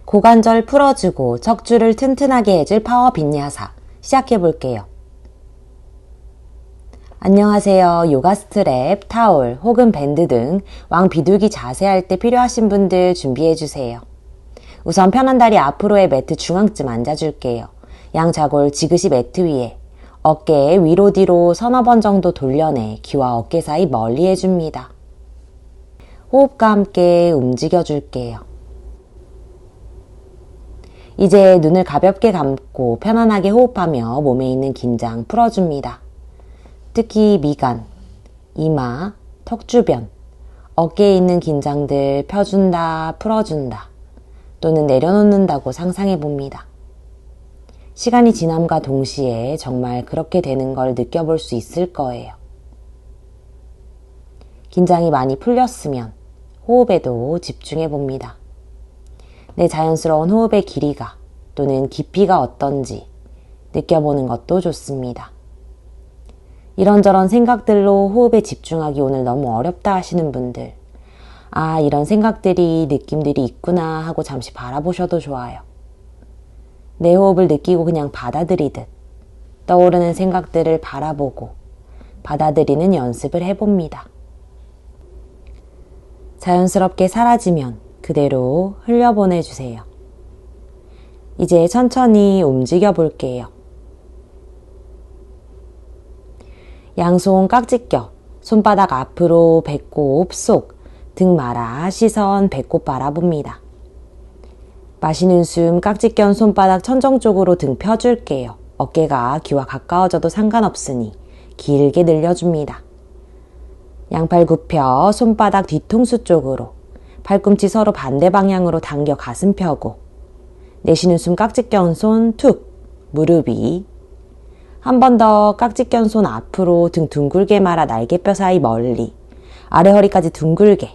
고관절 풀어주고 척추를 튼튼하게 해줄 파워 빈야사 시작해볼게요. 안녕하세요. 요가 스트랩, 타올 혹은 밴드 등 왕비둘기 자세할 때 필요하신 분들 준비해주세요. 우선 편한 다리 앞으로의 매트 중앙쯤 앉아줄게요. 양좌골 지그시 매트 위에 어깨 위로 뒤로 서너 번 정도 돌려내 귀와 어깨 사이 멀리 해줍니다. 호흡과 함께 움직여줄게요. 이제 눈을 가볍게 감고 편안하게 호흡하며 몸에 있는 긴장 풀어줍니다. 특히 미간, 이마, 턱 주변, 어깨에 있는 긴장들 펴준다, 풀어준다, 또는 내려놓는다고 상상해봅니다. 시간이 지남과 동시에 정말 그렇게 되는 걸 느껴볼 수 있을 거예요. 긴장이 많이 풀렸으면 호흡에도 집중해봅니다. 내 자연스러운 호흡의 길이가 또는 깊이가 어떤지 느껴보는 것도 좋습니다. 이런저런 생각들로 호흡에 집중하기 오늘 너무 어렵다 하시는 분들, 이런 생각들이, 느낌들이 있구나 하고 잠시 바라보셔도 좋아요. 내 호흡을 느끼고 그냥 받아들이듯 떠오르는 생각들을 바라보고 받아들이는 연습을 해봅니다. 자연스럽게 사라지면 그대로 흘려보내주세요. 이제 천천히 움직여 볼게요. 양손 깍지 껴 손바닥 앞으로 배꼽 속, 등 말아 시선 배꼽 바라봅니다. 마시는 숨 깍지 껴 손바닥 천정 쪽으로 등 펴줄게요. 어깨가 귀와 가까워져도 상관없으니 길게 늘려줍니다. 양팔 굽혀 손바닥 뒤통수 쪽으로, 팔꿈치 서로 반대 방향으로 당겨 가슴 펴고, 내쉬는 숨 깍지 껴 손 툭, 무릎 위. 한 번 더 깍지 껴 손 앞으로 등 둥글게 말아 날개뼈 사이 멀리, 아래 허리까지 둥글게.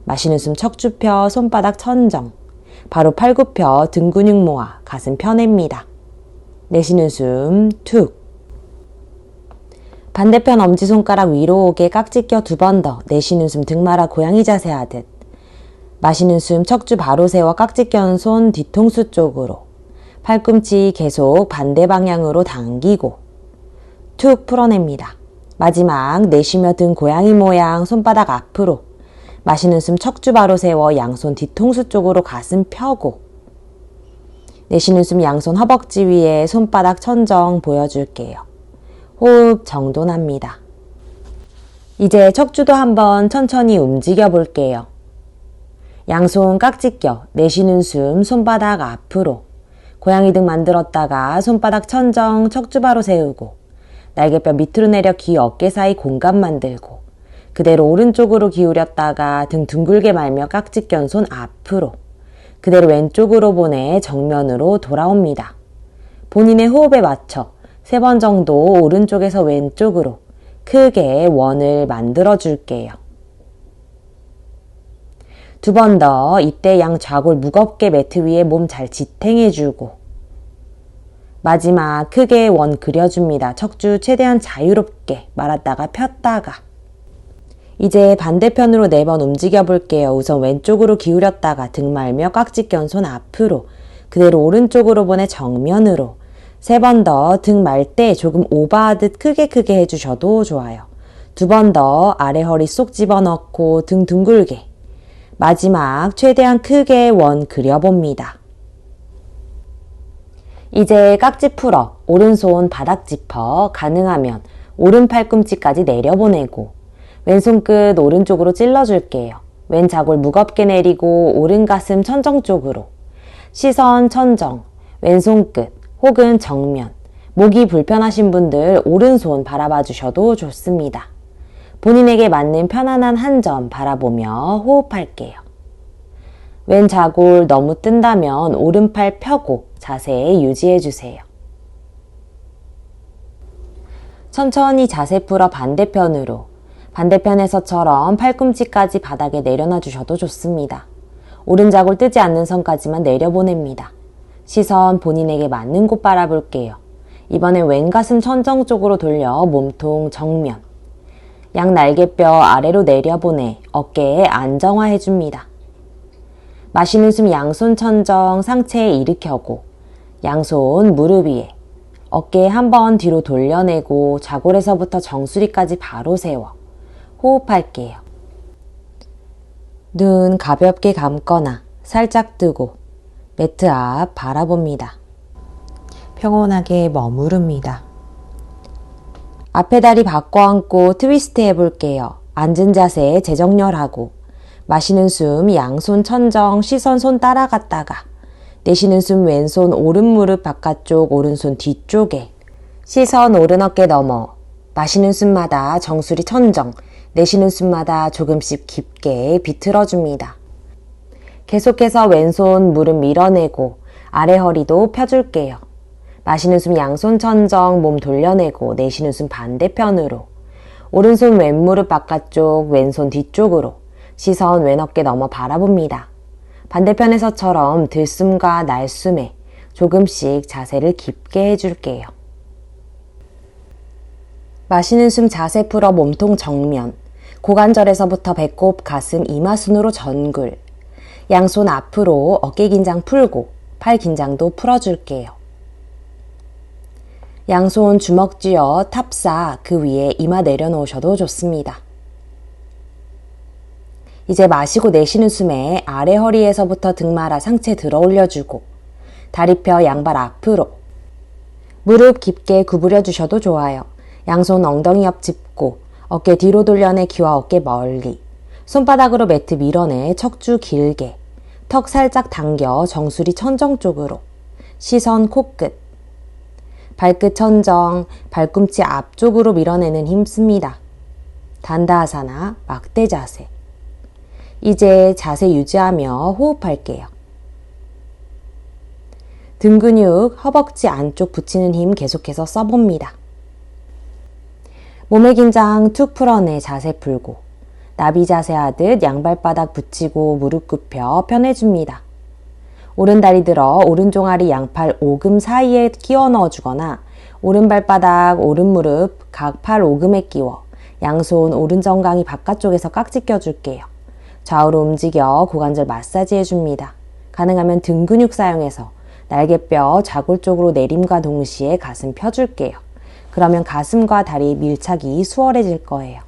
마시는 숨 척추 펴 손바닥 천정, 바로 팔 굽혀 등 근육 모아 가슴 펴냅니다. 내쉬는 숨 툭. 반대편 엄지손가락 위로 오게 깍지 껴 두 번 더, 내쉬는 숨 등 말아 고양이 자세 하듯. 마시는 숨 척추 바로 세워 깍지 껴 손 뒤통수 쪽으로, 팔꿈치 계속 반대 방향으로 당기고 툭 풀어냅니다. 마지막 내쉬며 등 고양이 모양 손바닥 앞으로, 마시는 숨 척추 바로 세워 양손 뒤통수 쪽으로 가슴 펴고, 내쉬는 숨 양손 허벅지 위에 손바닥 천정 보여줄게요. 호흡 정돈합니다. 이제 척추도 한번 천천히 움직여 볼게요. 양손 깍지 껴 내쉬는 숨 손바닥 앞으로, 고양이 등 만들었다가 손바닥 천정 척추 바로 세우고, 날개뼈 밑으로 내려 귀 어깨 사이 공간 만들고, 그대로 오른쪽으로 기울였다가 등 둥글게 말며 깍지 껴 손 앞으로, 그대로 왼쪽으로 보내 정면으로 돌아옵니다. 본인의 호흡에 맞춰 3번 정도 오른쪽에서 왼쪽으로 크게 원을 만들어 줄게요. 2번 더, 이때 양 좌골 무겁게 매트 위에 몸 잘 지탱해주고, 마지막 크게 원 그려줍니다. 척추 최대한 자유롭게 말았다가 폈다가. 이제 반대편으로 4번 움직여 볼게요. 우선 왼쪽으로 기울였다가 등 말며 깍지 껴 손 앞으로, 그대로 오른쪽으로 보내 정면으로. 3번 더, 등 말 때 조금 오버하듯 크게 해주셔도 좋아요. 2번 더, 아래 허리 쏙 집어넣고 등 둥글게. 마지막 최대한 크게 원 그려봅니다. 이제 깍지 풀어 오른손 바닥 짚어 가능하면 오른 팔꿈치까지 내려보내고, 왼손 끝 오른쪽으로 찔러줄게요. 왼 좌골 무겁게 내리고 오른 가슴 천정 쪽으로, 시선 천정, 왼손 끝 혹은 정면. 목이 불편하신 분들 오른손 바라봐 주셔도 좋습니다. 본인에게 맞는 편안한 한 점 바라보며 호흡할게요. 왼 좌골 너무 뜬다면 오른팔 펴고 자세 유지해주세요. 천천히 자세 풀어 반대편으로, 반대편에서처럼 팔꿈치까지 바닥에 내려놔 주셔도 좋습니다. 오른 좌골 뜨지 않는 선까지만 내려보냅니다. 시선 본인에게 맞는 곳 바라볼게요. 이번엔 왼 가슴 천정 쪽으로 돌려 몸통 정면. 양 날개뼈 아래로 내려보내 어깨에 안정화해줍니다. 마시는 숨 양손 천정 상체에 일으켜고 양손 무릎 위에 어깨 한번 뒤로 돌려내고 좌골에서부터 정수리까지 바로 세워 호흡할게요. 눈 가볍게 감거나 살짝 뜨고 매트 앞 바라봅니다. 평온하게 머무릅니다. 앞에 다리 바꿔 앉고 트위스트 해볼게요. 앉은 자세 재정렬하고 마시는 숨 양손 천정 시선 손 따라갔다가 내쉬는 숨 왼손 오른 무릎 바깥쪽 오른손 뒤쪽에 시선 오른 어깨 넘어 마시는 숨마다 정수리 천정 내쉬는 숨마다 조금씩 깊게 비틀어줍니다. 계속해서 왼손 무릎 밀어내고 아래 허리도 펴줄게요. 마시는 숨 양손 천정 몸 돌려내고 내쉬는 숨 반대편으로 오른손 왼무릎 바깥쪽 왼손 뒤쪽으로 시선 왼 어깨 넘어 바라봅니다. 반대편에서처럼 들숨과 날숨에 조금씩 자세를 깊게 해줄게요. 마시는 숨 자세 풀어 몸통 정면 고관절에서부터 배꼽, 가슴, 이마순으로 전굴 양손 앞으로 어깨 긴장 풀고 팔 긴장도 풀어줄게요. 양손 주먹 쥐어 탑사 그 위에 이마 내려놓으셔도 좋습니다. 이제 마시고 내쉬는 숨에 아래 허리에서부터 등 말아 상체 들어 올려주고 다리 펴 양발 앞으로 무릎 깊게 구부려 주셔도 좋아요. 양손 엉덩이 옆 짚고 어깨 뒤로 돌려내 귀와 어깨 멀리 손바닥으로 매트 밀어내 척추 길게 턱 살짝 당겨 정수리 천정 쪽으로 시선 코끝 발끝 천정 발꿈치 앞쪽으로 밀어내는 힘 씁니다. 단다하사나 막대 자세 이제 자세 유지하며 호흡할게요. 등 근육 허벅지 안쪽 붙이는 힘 계속해서 써봅니다. 몸의 긴장 툭 풀어내 자세 풀고 나비 자세 하듯 양발바닥 붙이고 무릎 굽혀 편해줍니다. 오른다리 들어 오른 종아리 양팔 오금 사이에 끼워 넣어주거나 오른발바닥 오른무릎 각 팔 오금에 끼워 양손 오른 정강이 바깥쪽에서 깍지 껴줄게요. 좌우로 움직여 고관절 마사지 해줍니다. 가능하면 등 근육 사용해서 날개뼈 좌골 쪽으로 내림과 동시에 가슴 펴줄게요. 그러면 가슴과 다리 밀착이 수월해질 거예요.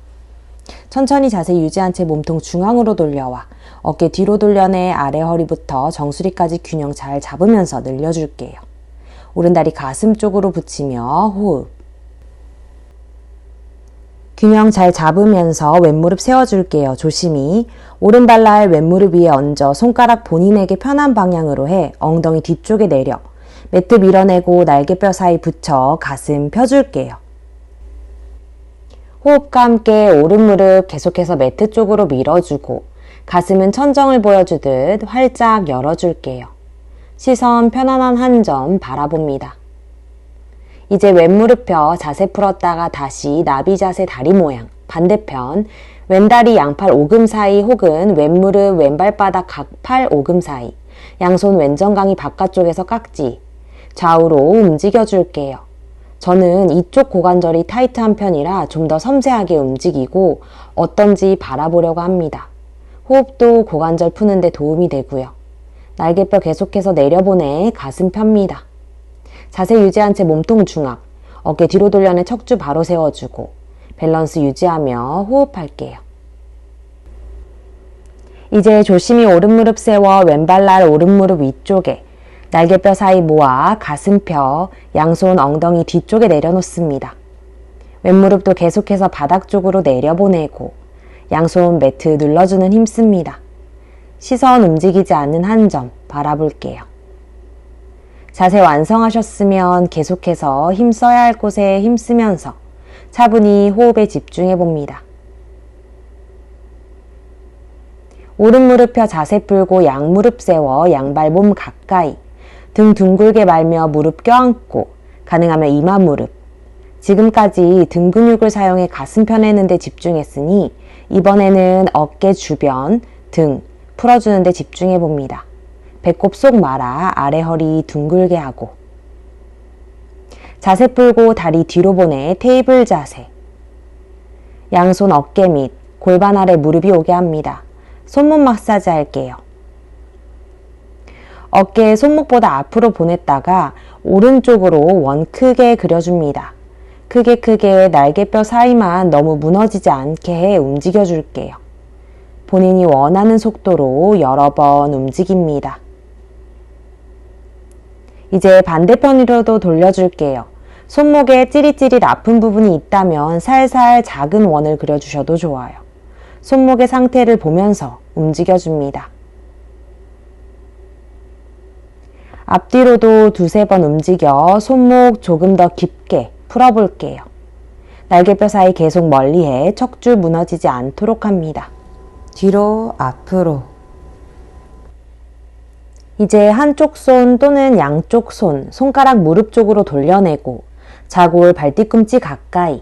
천천히 자세 유지한 채 몸통 중앙으로 돌려와 어깨 뒤로 돌려내 아래 허리부터 정수리까지 균형 잘 잡으면서 늘려줄게요. 오른다리 가슴 쪽으로 붙이며 호흡. 균형 잘 잡으면서 왼무릎 세워줄게요. 조심히 오른발날 왼무릎 위에 얹어 손가락 본인에게 편한 방향으로 해 엉덩이 뒤쪽에 내려 매트 밀어내고 날개뼈 사이 붙여 가슴 펴줄게요. 호흡과 함께 오른무릎 계속해서 매트 쪽으로 밀어주고 가슴은 천정을 보여주듯 활짝 열어줄게요. 시선 편안한 한 점 바라봅니다. 이제 왼무릎 펴 자세 풀었다가 다시 나비 자세 다리 모양 반대편 왼다리 양팔 오금 사이 혹은 왼무릎 왼발바닥 각 팔 오금 사이 양손 왼정강이 바깥쪽에서 깍지 좌우로 움직여줄게요. 저는 이쪽 고관절이 타이트한 편이라 좀 더 섬세하게 움직이고 어떤지 바라보려고 합니다. 호흡도 고관절 푸는데 도움이 되고요. 날개뼈 계속해서 내려보내 가슴 펴니다. 자세 유지한 채 몸통 중앙, 어깨 뒤로 돌려내 척추 바로 세워주고 밸런스 유지하며 호흡할게요. 이제 조심히 오른무릎 세워 왼발날 오른무릎 위쪽에 날개뼈 사이 모아 가슴 펴 양손 엉덩이 뒤쪽에 내려놓습니다. 왼무릎도 계속해서 바닥 쪽으로 내려보내고 양손 매트 눌러주는 힘 씁니다. 시선 움직이지 않는 한 점 바라볼게요. 자세 완성하셨으면 계속해서 힘써야 할 곳에 힘쓰면서 차분히 호흡에 집중해 봅니다. 오른무릎 펴 자세 풀고 양무릎 세워 양발 몸 가까이 등 둥글게 말며 무릎 껴안고 가능하면 이마 무릎 지금까지 등 근육을 사용해 가슴 펴내는 데 집중했으니 이번에는 어깨 주변, 등 풀어주는 데 집중해 봅니다. 배꼽 속 말아 아래 허리 둥글게 하고 자세 풀고 다리 뒤로 보내 테이블 자세 양손 어깨 밑 골반 아래 무릎이 오게 합니다. 손목 마사지 할게요. 어깨 손목보다 앞으로 보냈다가 오른쪽으로 원 크게 그려줍니다. 크게 날개뼈 사이만 너무 무너지지 않게 움직여 줄게요. 본인이 원하는 속도로 여러 번 움직입니다. 이제 반대편으로도 돌려줄게요. 손목에 찌릿찌릿 아픈 부분이 있다면 살살 작은 원을 그려주셔도 좋아요. 손목의 상태를 보면서 움직여줍니다. 앞뒤로도 두세 번 움직여 손목 조금 더 깊게 풀어볼게요. 날개뼈 사이 계속 멀리해 척추 무너지지 않도록 합니다. 뒤로 앞으로. 이제 한쪽 손 또는 양쪽 손, 손가락 무릎 쪽으로 돌려내고 자골 발뒤꿈치 가까이.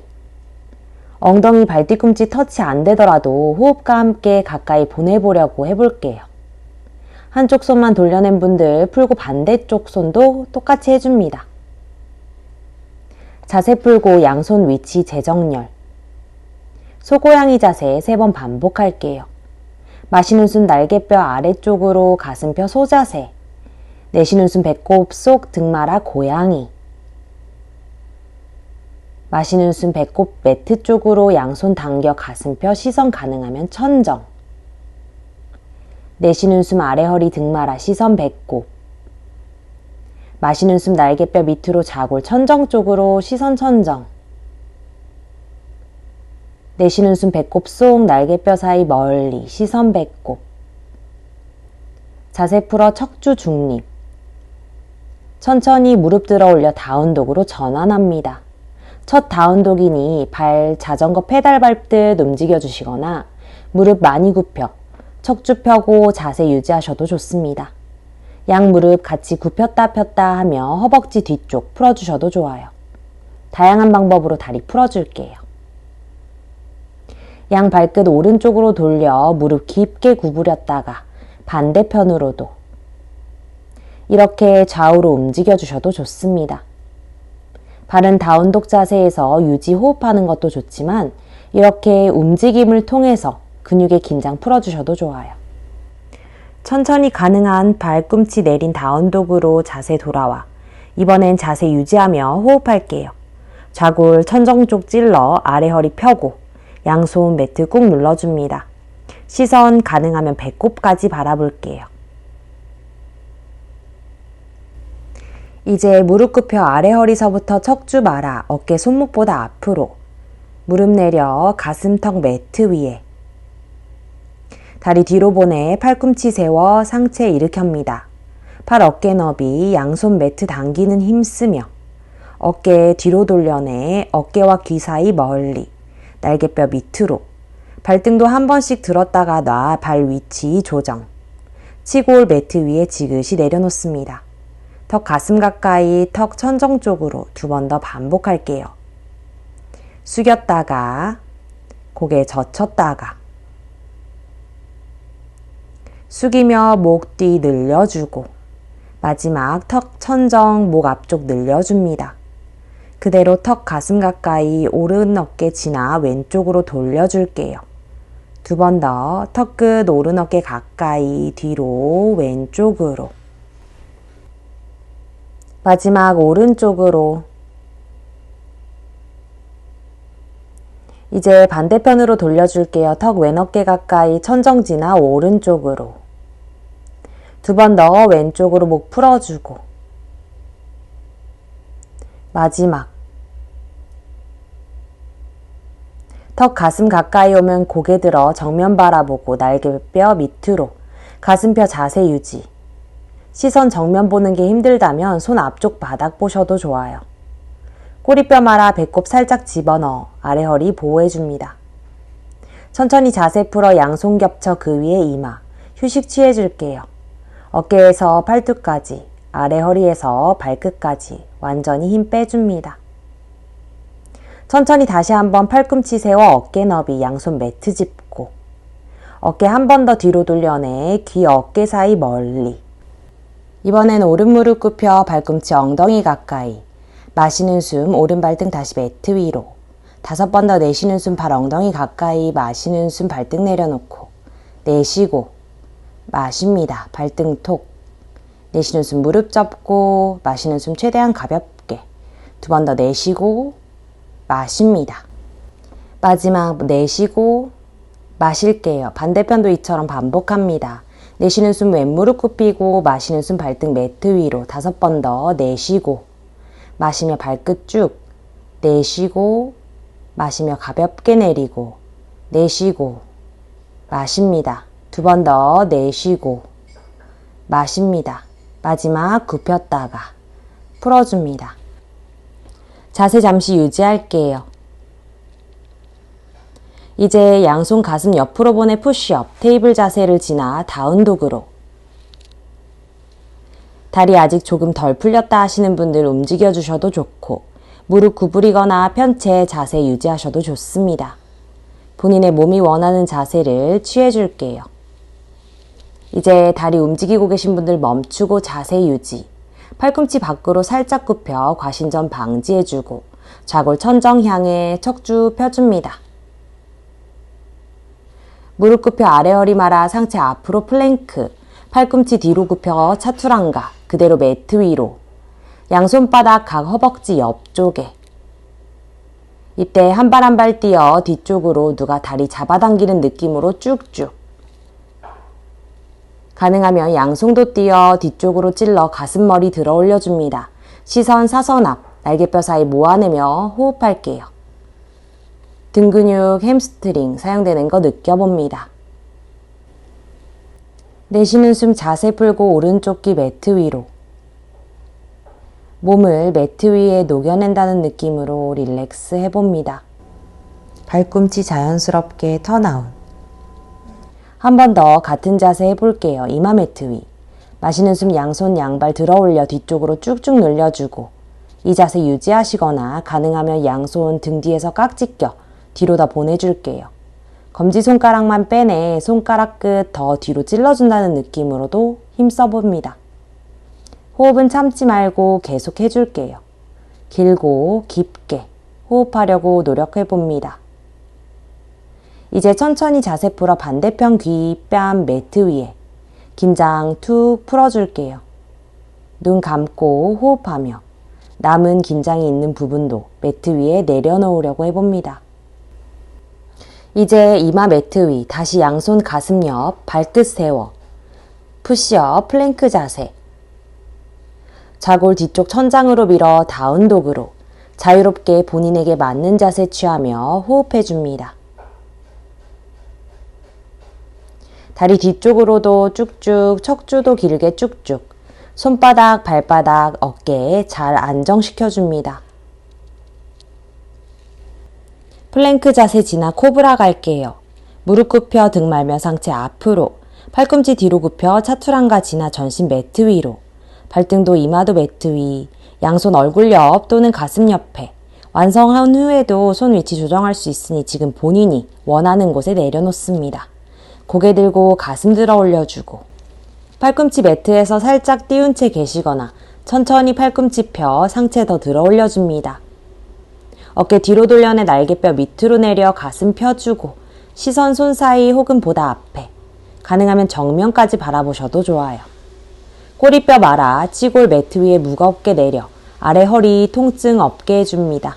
엉덩이 발뒤꿈치 터치 안 되더라도 호흡과 함께 가까이 보내보려고 해볼게요. 한쪽 손만 돌려낸 분들 풀고 반대쪽 손도 똑같이 해줍니다. 자세 풀고 양손 위치 재정렬. 소고양이 자세 3번 반복할게요. 마시는 숨 날개뼈 아래쪽으로 가슴뼈 소자세. 내쉬는 숨 배꼽 속 등마라 고양이. 마시는 숨 배꼽 매트 쪽으로 양손 당겨 가슴뼈 시선 가능하면 천정. 내쉬는 숨 아래 허리 등마라 시선 배꼽. 마시는 숨 날개뼈 밑으로 자골 천정 쪽으로 시선 천정. 내쉬는 숨 배꼽 속 날개뼈 사이 멀리 시선 배꼽. 자세 풀어 척추 중립. 천천히 무릎 들어 올려 다운독으로 전환합니다. 첫 다운독이니 발 자전거 페달 밟듯 움직여 주시거나 무릎 많이 굽혀 척추 펴고 자세 유지하셔도 좋습니다. 양 무릎 같이 굽혔다 폈다 하며 허벅지 뒤쪽 풀어주셔도 좋아요. 다양한 방법으로 다리 풀어줄게요. 양 발끝 오른쪽으로 돌려 무릎 깊게 구부렸다가 반대편으로도 이렇게 좌우로 움직여 주셔도 좋습니다. 바른 다운독 자세에서 유지 호흡하는 것도 좋지만 이렇게 움직임을 통해서 근육의 긴장 풀어주셔도 좋아요. 천천히 가능한 발꿈치 내린 다운독으로 자세 돌아와 이번엔 자세 유지하며 호흡할게요. 좌골 천정 쪽 찔러 아래 허리 펴고 양손 매트 꾹 눌러줍니다. 시선 가능하면 배꼽까지 바라볼게요. 이제 무릎 굽혀 아래 허리서부터 척추 말아 어깨 손목보다 앞으로 무릎 내려 가슴턱 매트 위에 다리 뒤로 보내 팔꿈치 세워 상체 일으킵니다. 팔 어깨 너비 양손 매트 당기는 힘 쓰며 어깨 뒤로 돌려내 어깨와 귀 사이 멀리 날개뼈 밑으로 발등도 한 번씩 들었다가 놔 발 위치 조정. 치골 매트 위에 지그시 내려놓습니다. 턱 가슴 가까이 턱 천정 쪽으로 2번 더 반복할게요. 숙였다가 고개 젖혔다가 숙이며 목 뒤 늘려주고 마지막 턱 천정 목 앞쪽 늘려줍니다. 그대로 턱 가슴 가까이 오른 어깨 지나 왼쪽으로 돌려줄게요. 2번 더 턱 끝 오른 어깨 가까이 뒤로 왼쪽으로 마지막 오른쪽으로. 이제 반대편으로 돌려줄게요. 턱 왼 어깨 가까이 천정 지나 오른쪽으로. 2번 더 왼쪽으로 목 풀어주고. 마지막. 턱 가슴 가까이 오면 고개 들어 정면 바라보고 날개뼈 밑으로. 가슴뼈 자세 유지. 시선 정면 보는 게 힘들다면 손 앞쪽 바닥 보셔도 좋아요. 꼬리뼈 말아 배꼽 살짝 집어넣어 아래 허리 보호해줍니다. 천천히 자세 풀어 양손 겹쳐 그 위에 이마. 휴식 취해줄게요. 어깨에서 팔뚝까지, 아래 허리에서 발끝까지 완전히 힘 빼줍니다. 천천히 다시 한번 팔꿈치 세워 어깨 너비 양손 매트 짚고 어깨 한 번 더 뒤로 돌려내 귀 어깨 사이 멀리. 이번엔 오른 무릎 굽혀 발꿈치 엉덩이 가까이. 마시는 숨 오른 발등 다시 매트 위로. 5번 더 내쉬는 숨 발 엉덩이 가까이. 마시는 숨 발등 내려놓고 내쉬고 마십니다. 발등 톡. 내쉬는 숨 무릎 접고 마시는 숨 최대한 가볍게 2번 더 내쉬고 마십니다. 마지막 내쉬고 마실게요. 반대편도 이처럼 반복합니다. 내쉬는 숨 왼무릎 굽히고 마시는 숨 발등 매트 위로 5번 더 내쉬고 마시며 발끝 쭉 내쉬고 마시며 가볍게 내리고 내쉬고 마십니다. 2번 더 내쉬고 마십니다. 마지막 굽혔다가 풀어줍니다. 자세 잠시 유지할게요. 이제 양손 가슴 옆으로 보내 푸시업, 테이블 자세를 지나 다운독으로. 다리 아직 조금 덜 풀렸다 하시는 분들 움직여 주셔도 좋고 무릎 구부리거나 편채 자세 유지하셔도 좋습니다. 본인의 몸이 원하는 자세를 취해 줄게요. 이제 다리 움직이고 계신 분들 멈추고 자세 유지. 팔꿈치 밖으로 살짝 굽혀 과신전 방지해주고 좌골 천정 향해 척추 펴줍니다. 무릎 굽혀 아래 허리 말아 상체 앞으로 플랭크, 팔꿈치 뒤로 굽혀 차투랑가, 그대로 매트 위로, 양손바닥 각 허벅지 옆쪽에. 이때 한 발 한 발 뛰어 뒤쪽으로 누가 다리 잡아당기는 느낌으로 쭉쭉. 가능하면 양손도 뛰어 뒤쪽으로 찔러 가슴머리 들어 올려줍니다. 시선 사선 앞, 날개뼈 사이 모아내며 호흡할게요. 등 근육, 햄스트링 사용되는 거 느껴봅니다. 내쉬는 숨 자세 풀고 오른쪽 귀 매트 위로. 몸을 매트 위에 녹여낸다는 느낌으로 릴렉스 해봅니다. 발꿈치 자연스럽게 턴아웃. 한 번 더 같은 자세 해볼게요. 이마 매트 위. 마시는 숨 양손 양발 들어 올려 뒤쪽으로 쭉쭉 늘려주고 이 자세 유지하시거나 가능하면 양손 등 뒤에서 깍지 껴 뒤로 다 보내줄게요. 검지손가락만 빼내 손가락 끝 더 뒤로 찔러준다는 느낌으로도 힘써봅니다. 호흡은 참지 말고 계속 해줄게요. 길고 깊게 호흡하려고 노력해봅니다. 이제 천천히 자세 풀어 반대편 귀 뺨 매트 위에 긴장 툭 풀어줄게요. 눈 감고 호흡하며 남은 긴장이 있는 부분도 매트 위에 내려놓으려고 해봅니다. 이제 이마 매트 위 다시 양손 가슴 옆 발끝 세워 푸시업 플랭크 자세. 좌골 뒤쪽 천장으로 밀어 다운독으로 자유롭게 본인에게 맞는 자세 취하며 호흡해줍니다. 다리 뒤쪽으로도 쭉쭉 척추도 길게 쭉쭉 손바닥 발바닥 어깨에 잘 안정시켜줍니다. 플랭크 자세 지나 코브라 갈게요. 무릎 굽혀 등 말며 상체 앞으로 팔꿈치 뒤로 굽혀 차투랑가 지나 전신 매트 위로 발등도 이마도 매트 위 양손 얼굴 옆 또는 가슴 옆에 완성한 후에도 손 위치 조정할 수 있으니 지금 본인이 원하는 곳에 내려놓습니다. 고개 들고 가슴 들어 올려주고 팔꿈치 매트에서 살짝 띄운 채 계시거나 천천히 팔꿈치 펴 상체 더 들어 올려줍니다. 어깨 뒤로 돌려내 날개뼈 밑으로 내려 가슴 펴주고 시선 손 사이 혹은 보다 앞에 가능하면 정면까지 바라보셔도 좋아요. 꼬리뼈 말아 치골 매트 위에 무겁게 내려 아래 허리 통증 없게 해줍니다.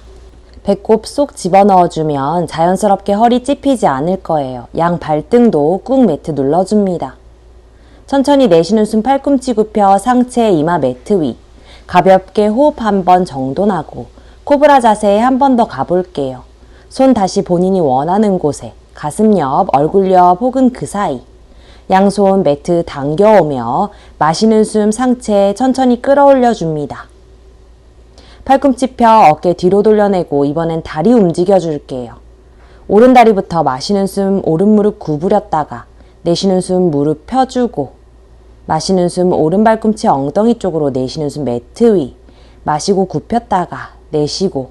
배꼽 쏙 집어넣어주면 자연스럽게 허리 찝히지 않을 거예요. 양 발등도 꾹 매트 눌러줍니다. 천천히 내쉬는 숨 팔꿈치 굽혀 상체 이마 매트 위 가볍게 호흡 한 번 정도 나고 코브라 자세에 한 번 더 가볼게요. 손 다시 본인이 원하는 곳에 가슴 옆, 얼굴 옆 혹은 그 사이 양손 매트 당겨오며 마시는 숨 상체 천천히 끌어올려줍니다. 팔꿈치 펴 어깨 뒤로 돌려내고 이번엔 다리 움직여줄게요. 오른 다리부터 마시는 숨 오른 무릎 구부렸다가 내쉬는 숨 무릎 펴주고 마시는 숨 오른 발꿈치 엉덩이 쪽으로 내쉬는 숨 매트 위 마시고 굽혔다가 내쉬고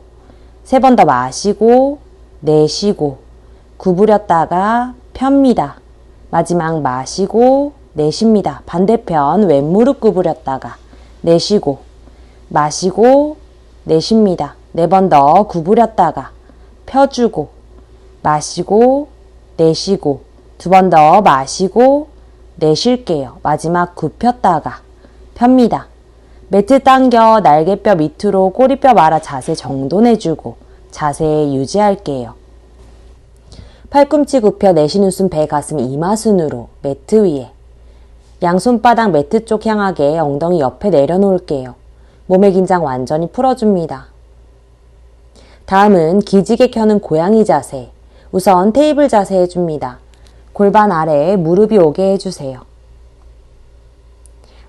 3번 더 마시고 내쉬고 구부렸다가 펴입니다. 마지막 마시고 내쉽니다. 반대편 왼무릎 구부렸다가 내쉬고 마시고 내쉽니다. 4번 더 구부렸다가 펴주고 마시고 내쉬고 2번 더 마시고 내쉴게요. 마지막 굽혔다가 펴니다. 매트 당겨 날개뼈 밑으로 꼬리뼈 말아 자세 정돈해주고 자세 유지할게요. 팔꿈치 굽혀 내쉬는 숨 배 가슴 이마순으로 매트 위에. 양손바닥 매트 쪽 향하게 엉덩이 옆에 내려놓을게요. 몸의 긴장 완전히 풀어줍니다. 다음은 기지개 켜는 고양이 자세. 우선 테이블 자세 해줍니다. 골반 아래에 무릎이 오게 해주세요.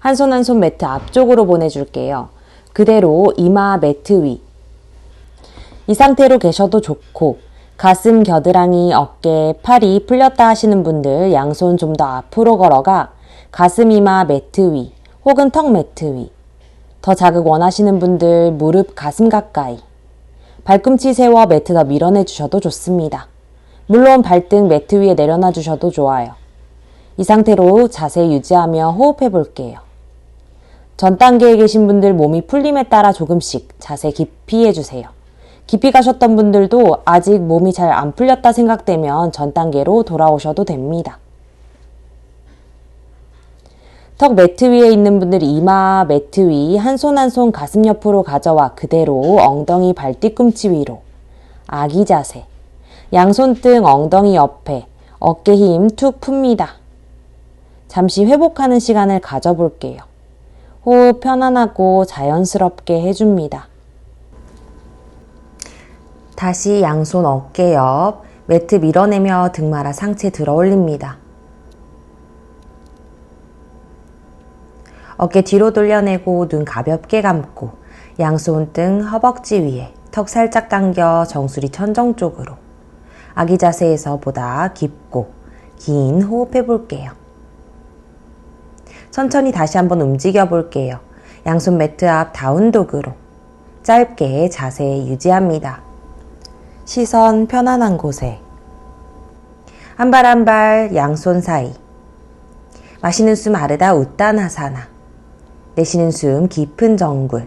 한 손 한 손 매트 앞쪽으로 보내줄게요. 그대로 이마 매트 위. 이 상태로 계셔도 좋고 가슴, 겨드랑이, 어깨, 팔이 풀렸다 하시는 분들 양손 좀 더 앞으로 걸어가 가슴, 이마 매트 위 혹은 턱 매트 위. 더 자극 원하시는 분들 무릎, 가슴 가까이. 발꿈치 세워 매트 더 밀어내 주셔도 좋습니다. 물론 발등 매트 위에 내려놔 주셔도 좋아요. 이 상태로 자세 유지하며 호흡해 볼게요. 전 단계에 계신 분들 몸이 풀림에 따라 조금씩 자세 깊이 해주세요. 깊이 가셨던 분들도 아직 몸이 잘 안 풀렸다 생각되면 전 단계로 돌아오셔도 됩니다. 턱 매트 위에 있는 분들 이마 매트 위 한 손 한 손 가슴 옆으로 가져와 그대로 엉덩이 발 뒤꿈치 위로. 아기 자세. 양손등 엉덩이 옆에 어깨 힘 툭 풉니다. 잠시 회복하는 시간을 가져볼게요. 호흡 편안하고 자연스럽게 해줍니다. 다시 양손 어깨 옆 매트 밀어내며 등 말아 상체 들어 올립니다. 어깨 뒤로 돌려내고 눈 가볍게 감고 양손 등 허벅지 위에 턱 살짝 당겨 정수리 천정 쪽으로. 아기 자세에서 보다 깊고 긴 호흡 해볼게요. 천천히 다시 한번 움직여 볼게요. 양손 매트 앞 다운독으로 짧게 자세 유지합니다. 시선 편안한 곳에 한 발 한 발 양손 사이. 마시는 숨 아르다 우따나사나. 내쉬는 숨 깊은 정굴.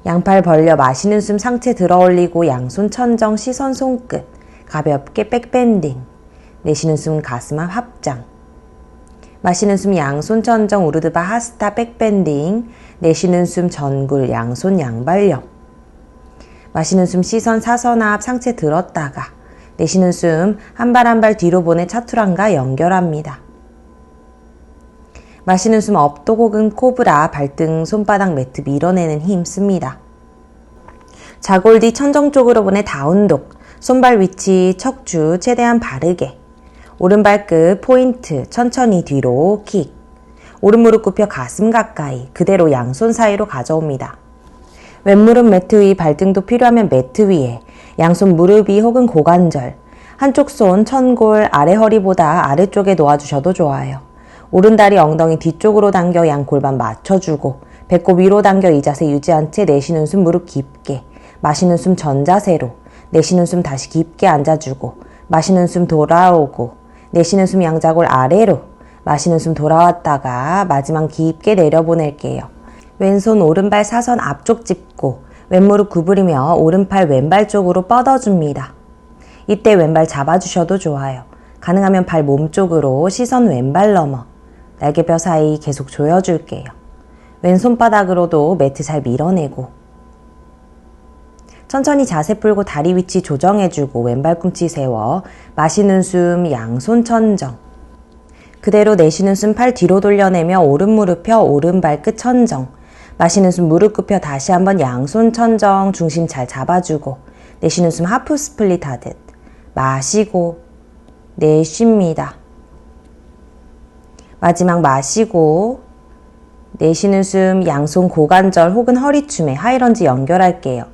양팔 벌려 마시는 숨 상체 들어 올리고 양손 천정 시선 손끝. 가볍게 백밴딩. 내쉬는 숨 가슴 앞 합장. 마시는 숨 양손 천정 우르드바 하스타 백밴딩. 내쉬는 숨 전굴 양손 양발 옆. 마시는 숨 시선 사선 앞 상체 들었다가 내쉬는 숨 한 발 한 발 뒤로 보내 차투랑과 연결합니다. 마시는 숨 업도 혹은 코브라 발등 손바닥 매트 밀어내는 힘 씁니다. 자골 뒤 천정 쪽으로 보내 다운독. 손발 위치 척추 최대한 바르게. 오른발끝 포인트 천천히 뒤로 킥. 오른 무릎 굽혀 가슴 가까이 그대로 양손 사이로 가져옵니다. 왼무릎 매트 위 발등도 필요하면 매트 위에 양손 무릎 위 혹은 고관절. 한쪽 손 천골 아래 허리보다 아래쪽에 놓아주셔도 좋아요. 오른다리 엉덩이 뒤쪽으로 당겨 양 골반 맞춰주고 배꼽 위로 당겨 이 자세 유지한 채 내쉬는 숨 무릎 깊게. 마시는 숨 전자세로. 내쉬는 숨 다시 깊게 앉아주고 마시는 숨 돌아오고 내쉬는 숨 양자골 아래로. 마시는 숨 돌아왔다가 마지막 깊게 내려보낼게요. 왼손 오른발 사선 앞쪽 짚고 왼무릎 구부리며 오른팔 왼발 쪽으로 뻗어줍니다. 이때 왼발 잡아주셔도 좋아요. 가능하면 발 몸쪽으로 시선 왼발 넘어. 날개뼈 사이 계속 조여줄게요. 왼손바닥으로도 매트 잘 밀어내고 천천히 자세 풀고 다리 위치 조정해주고 왼발 꿈치 세워 마시는 숨 양손 천정. 그대로 내쉬는 숨 팔 뒤로 돌려내며 오른 무릎 펴 오른 발끝 천정. 마시는 숨 무릎 굽혀 다시 한번 양손 천정 중심 잘 잡아주고 내쉬는 숨 하프 스플릿 하듯 마시고 내쉽니다. 마지막 마시고 내쉬는 숨 양손 고관절 혹은 허리춤에 하이런지 연결할게요.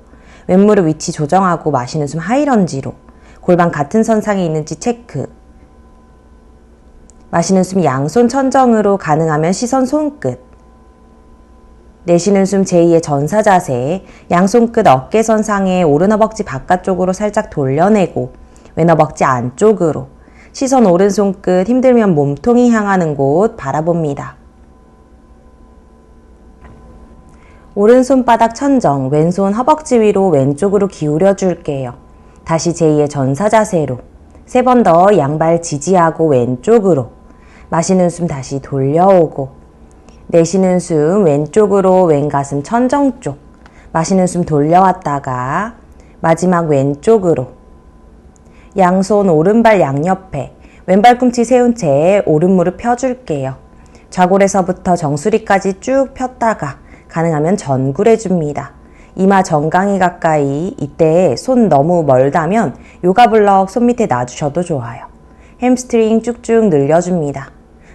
왼무릎 위치 조정하고 마시는 숨 하이런지로. 골반 같은 선상에 있는지 체크. 마시는 숨 양손 천정으로 가능하면 시선 손끝. 내쉬는 숨 제2의 전사 자세. 양손 끝 어깨선 상에 오른 허벅지 바깥쪽으로 살짝 돌려내고 왼 허벅지 안쪽으로. 시선 오른손 끝 힘들면 몸통이 향하는 곳 바라봅니다. 오른손 바닥 천정, 왼손 허벅지 위로 왼쪽으로 기울여 줄게요. 다시 제2의 전사 자세로. 3번 더 양발 지지하고 왼쪽으로. 마시는 숨 다시 돌려오고 내쉬는 숨 왼쪽으로 왼가슴 천정 쪽. 마시는 숨 돌려왔다가 마지막 왼쪽으로. 양손 오른발 양옆에 왼발 꿈치 세운 채 오른무릎 펴줄게요. 좌골에서부터 정수리까지 쭉 폈다가 가능하면 전굴해줍니다. 이마 정강이 가까이. 이때 손 너무 멀다면 요가블럭 손 밑에 놔주셔도 좋아요. 햄스트링 쭉쭉 늘려줍니다.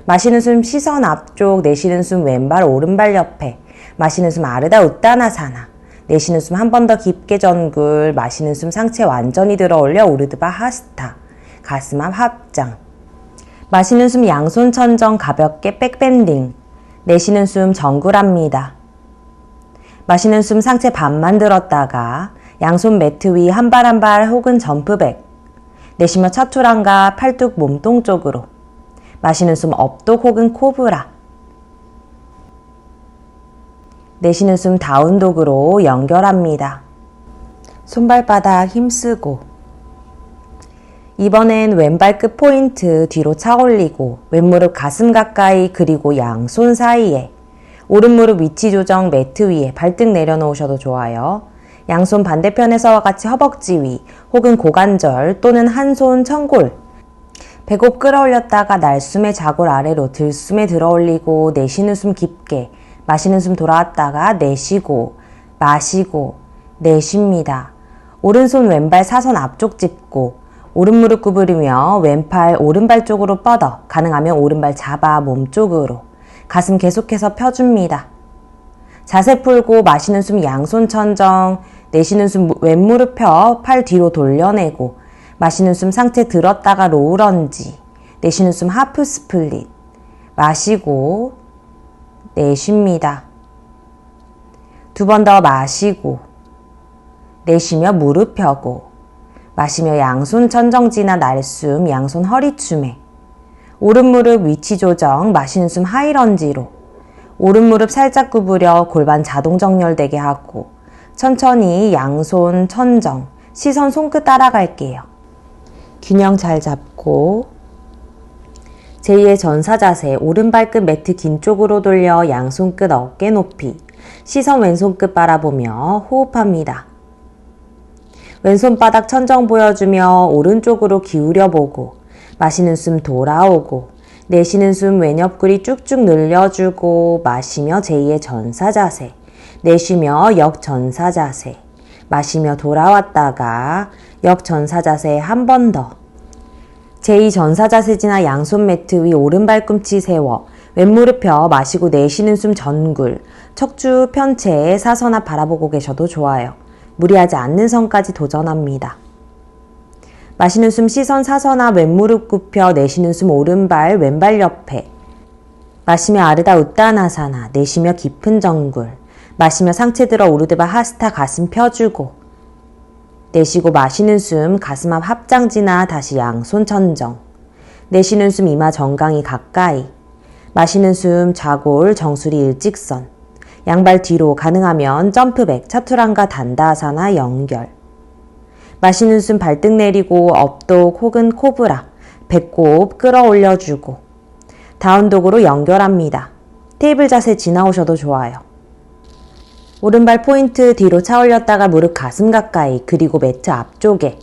마시는 숨 시선 앞쪽, 내쉬는 숨 왼발 오른발 옆에. 마시는 숨 아르다 우따나사나. 내쉬는 숨 한 번 더 깊게 전굴. 마시는 숨 상체 완전히 들어 올려 우르드바 하스타. 가슴 앞 합장. 마시는 숨 양손 천정 가볍게 백밴딩. 내쉬는 숨 정굴합니다. 마시는 숨 상체 반만 들었다가 양손 매트 위 한 발 한 발 혹은 점프백. 내쉬며 차투랑가 팔뚝 몸통 쪽으로. 마시는 숨 업독 혹은 코브라. 내쉬는 숨 다운독으로 연결합니다. 손발바닥 힘쓰고. 이번엔 왼발 끝 포인트 뒤로 차 올리고 왼무릎 가슴 가까이 그리고 양손 사이에. 오른무릎 위치 조정 매트 위에 발등 내려놓으셔도 좋아요. 양손 반대편에서와 같이 허벅지 위 혹은 고관절 또는 한 손 천골. 배꼽 끌어올렸다가 날숨에 좌골 아래로 들숨에 들어올리고 내쉬는 숨 깊게. 마시는 숨 돌아왔다가 내쉬고 마시고 내쉽니다. 오른손 왼발 사선 앞쪽 짚고 오른무릎 구부리며 왼팔 오른발 쪽으로 뻗어 가능하면 오른발 잡아 몸쪽으로. 가슴 계속해서 펴줍니다. 자세 풀고 마시는 숨 양손 천정. 내쉬는 숨 왼무릎 펴 팔 뒤로 돌려내고. 마시는 숨 상체 들었다가 로우런지. 내쉬는 숨 하프 스플릿. 마시고 내쉽니다. 두 번 더 마시고 내쉬며 무릎 펴고. 마시며 양손 천정지나 날숨 양손 허리춤에. 오른무릎 위치 조정 마시는 숨 하이런지로. 오른무릎 살짝 구부려 골반 자동 정렬되게 하고 천천히 양손 천정 시선 손끝 따라갈게요. 균형 잘 잡고 제2의 전사자세 오른발끝 매트 긴 쪽으로 돌려 양손끝 어깨 높이. 시선 왼손끝 바라보며 호흡합니다. 왼손바닥 천정 보여주며 오른쪽으로 기울여보고 마시는 숨 돌아오고 내쉬는 숨 왼옆구리 쭉쭉 늘려주고 마시며 제2의 전사자세. 내쉬며 역전사자세. 마시며 돌아왔다가 역전사자세 한 번 더. 제2전사자세 지나 양손 매트 위 오른발 꿈치 세워 왼무릎 펴 마시고 내쉬는 숨 전굴. 척추 편 채 사선 앞 바라보고 계셔도 좋아요. 무리하지 않는 선까지 도전합니다. 마시는 숨 시선 사선 앞 왼무릎 굽혀 내쉬는 숨 오른발 왼발 옆에. 마시며 아르다 우따나사나. 내쉬며 깊은 정굴. 마시며 상체 들어 우르드바 하스타 가슴 펴주고. 내쉬고 마시는 숨 가슴 앞 합장지나 다시 양손 천정. 내쉬는 숨 이마 정강이 가까이. 마시는 숨 좌골 정수리 일직선. 양발 뒤로 가능하면 점프백 차투랑가 단다아사나 연결. 마시는 숨 발등 내리고 업독 혹은 코브라. 배꼽 끌어올려주고. 다운독으로 연결합니다. 테이블 자세 지나오셔도 좋아요. 오른발 포인트 뒤로 차 올렸다가 무릎 가슴 가까이 그리고 매트 앞쪽에.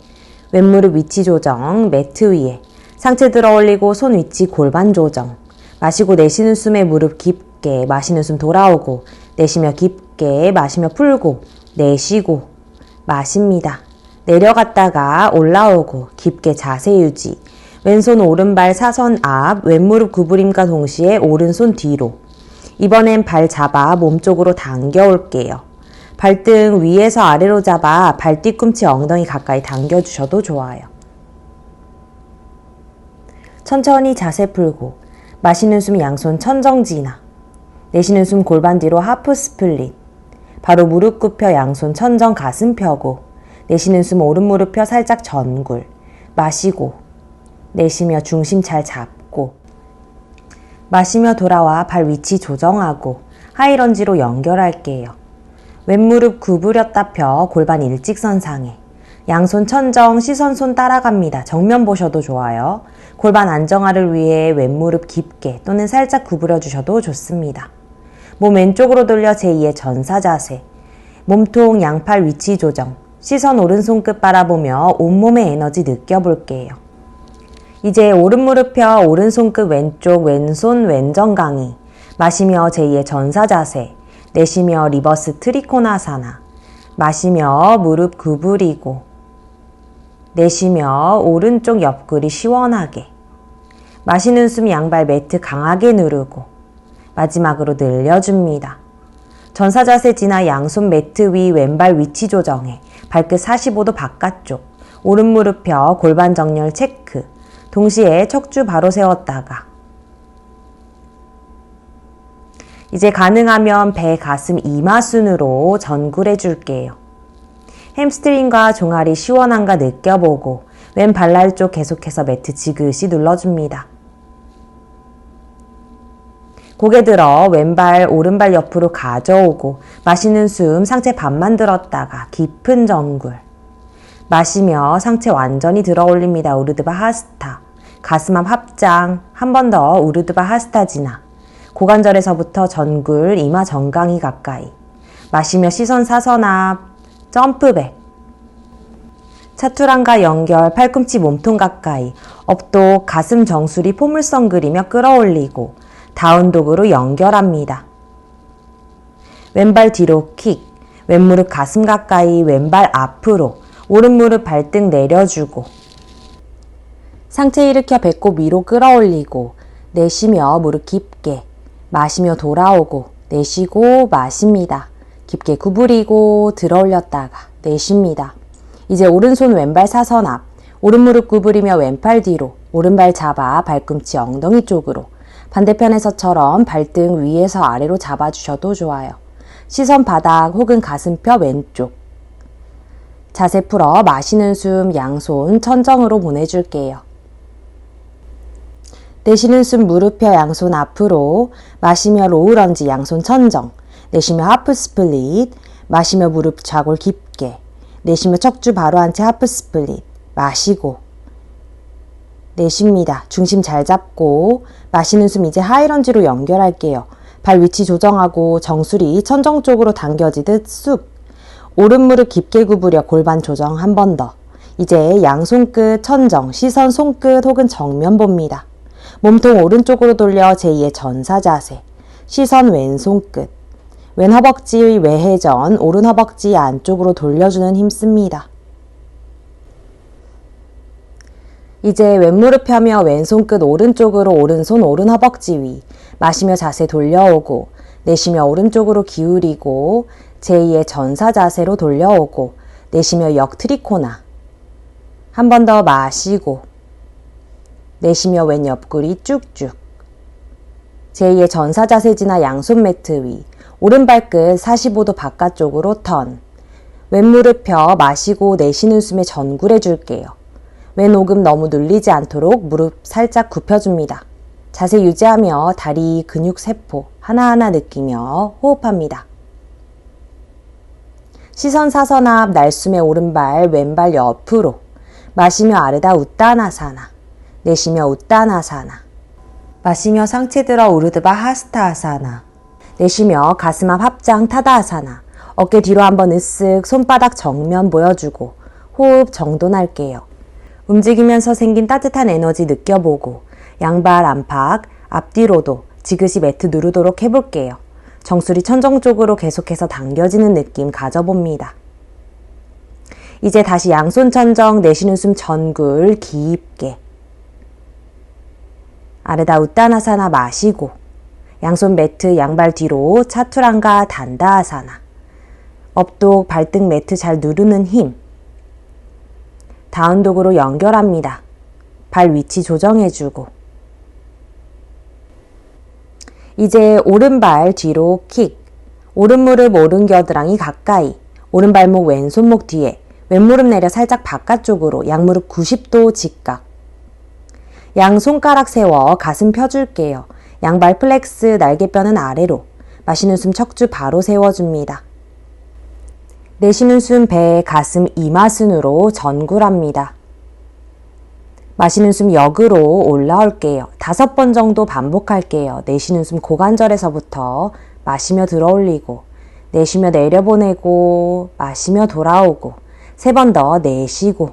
왼무릎 위치 조정 매트 위에. 상체 들어 올리고 손 위치 골반 조정. 마시고 내쉬는 숨에 무릎 깊게. 마시는 숨 돌아오고 내쉬며 깊게. 마시며 풀고 내쉬고 마십니다. 내려갔다가 올라오고 깊게 자세 유지. 왼손 오른발 사선 앞 왼무릎 구부림과 동시에 오른손 뒤로. 이번엔 발 잡아 몸쪽으로 당겨 올게요. 발등 위에서 아래로 잡아 발 뒤꿈치 엉덩이 가까이 당겨주셔도 좋아요. 천천히 자세 풀고 마시는 숨 양손 천정지나. 내쉬는 숨 골반 뒤로 하프 스플릿. 바로 무릎 굽혀 양손 천정 가슴 펴고. 내쉬는 숨 오른무릎 펴 살짝 전굴. 마시고 내쉬며 중심 잘 잡고. 마시며 돌아와 발 위치 조정하고 하이런지로 연결할게요. 왼무릎 구부렸다 펴 골반 일직선상에. 양손 천정 시선 손 따라갑니다. 정면 보셔도 좋아요. 골반 안정화를 위해 왼무릎 깊게 또는 살짝 구부려 주셔도 좋습니다. 몸 왼쪽으로 돌려 제2의 전사 자세. 몸통 양팔 위치 조정. 시선 오른손끝 바라보며 온몸의 에너지 느껴볼게요. 이제 오른 무릎 펴 오른손끝 왼쪽 왼손 왼전 강이. 마시며 제2의 전사 자세. 내쉬며 리버스 트리코나사나. 마시며 무릎 구부리고. 내쉬며 오른쪽 옆구리 시원하게. 마시는 숨 양발 매트 강하게 누르고. 마지막으로 늘려줍니다. 전사 자세 지나 양손 매트 위 왼발 위치 조정해. 발끝 45도 바깥쪽. 오른 무릎 펴 골반 정렬 체크. 동시에 척추 바로 세웠다가 이제 가능하면 배, 가슴, 이마 순으로 전굴해 줄게요. 햄스트링과 종아리 시원한가 느껴보고 왼 발날 쪽 계속해서 매트 지그시 눌러줍니다. 고개 들어 왼발, 오른발 옆으로 가져오고 마시는 숨 상체 반만 들었다가 깊은 전굴. 마시며 상체 완전히 들어 올립니다. 우르드바 하스타. 가슴 앞 합장. 한 번 더 우르드바 하스타 지나. 고관절에서부터 전굴, 이마 정강이 가까이. 마시며 시선 사선 앞. 점프백. 차투랑과 연결, 팔꿈치 몸통 가까이. 업독, 가슴 정수리 포물선 그리며 끌어올리고 다운독으로 연결합니다. 왼발 뒤로 킥. 왼무릎 가슴 가까이, 왼발 앞으로. 오른무릎 발등 내려주고 상체 일으켜 배꼽 위로 끌어올리고 내쉬며 무릎 깊게 마시며 돌아오고 내쉬고 마십니다. 깊게 구부리고 들어 올렸다가 내쉽니다. 이제 오른손 왼발 사선 앞 오른무릎 구부리며 왼팔 뒤로 오른발 잡아 발꿈치 엉덩이 쪽으로 반대편에서처럼 발등 위에서 아래로 잡아주셔도 좋아요. 시선 바닥 혹은 가슴뼈 왼쪽 자세 풀어 마시는 숨 양손 천정으로 보내줄게요. 내쉬는 숨 무릎 펴 양손 앞으로 마시며 로우 런지 양손 천정 내쉬며 하프 스플릿 마시며 무릎 좌골 깊게 내쉬며 척추 바로 한 채 하프 스플릿 마시고 내쉽니다. 중심 잘 잡고 마시는 숨 이제 하이런지로 연결할게요. 발 위치 조정하고 정수리 천정 쪽으로 당겨지듯 쑥 오른 무릎 깊게 구부려 골반 조정 한 번 더. 이제 양손끝 천정, 시선 손끝 혹은 정면 봅니다. 몸통 오른쪽으로 돌려 제2의 전사 자세. 시선 왼손끝. 왼 허벅지 외회전, 오른 허벅지 안쪽으로 돌려주는 힘 씁니다. 이제 왼무릎 펴며 왼손끝 오른쪽으로 오른손 오른 허벅지 위. 마시며 자세 돌려오고 내쉬며 오른쪽으로 기울이고 제2의 전사 자세로 돌려오고 내쉬며 역 트리코나. 한 번 더 마시고 내쉬며 왼 옆구리 쭉쭉. 제2의 전사 자세 지나 양손 매트 위. 오른 발끝 45도 바깥쪽으로 턴. 왼무릎 펴 마시고 내쉬는 숨에 전굴해 줄게요. 왼 오금 너무 눌리지 않도록 무릎 살짝 굽혀줍니다. 자세 유지하며 다리 근육 세포 하나하나 느끼며 호흡합니다. 시선 사선 앞 날숨의 오른발 왼발 옆으로 마시며 아르다 우따나사나 내쉬며 우따나사나 마시며 상체 들어 우르드바 하스타아사나 내쉬며 가슴 앞 합장 타다아사나 어깨 뒤로 한번 으쓱 손바닥 정면 보여주고 호흡 정돈할게요. 움직이면서 생긴 따뜻한 에너지 느껴보고 양발 안팎 앞뒤로도 지그시 매트 누르도록 해볼게요. 정수리 천정 쪽으로 계속해서 당겨지는 느낌 가져봅니다. 이제 다시 양손 천정 내쉬는 숨 전굴 깊게 아르다 우따나사나 마시고 양손 매트 양발 뒤로 차투랑가 단다아사나 업독 발등 매트 잘 누르는 힘 다운독으로 연결합니다. 발 위치 조정해주고 이제 오른발 뒤로 킥 오른 무릎 오른 겨드랑이 가까이 오른 발목 왼 손목 뒤에 왼무릎 내려 살짝 바깥쪽으로 양무릎 90도 직각 양 손가락 세워 가슴 펴줄게요. 양발 플렉스 날개뼈는 아래로 마시는 숨 척추 바로 세워줍니다. 내쉬는 숨 배, 가슴, 이마 순으로 전굴합니다. 마시는 숨 역으로 올라올게요. 5번 정도 반복할게요. 내쉬는 숨 고관절에서부터 마시며 들어올리고, 내쉬며 내려보내고, 마시며 돌아오고, 3번 더 내쉬고,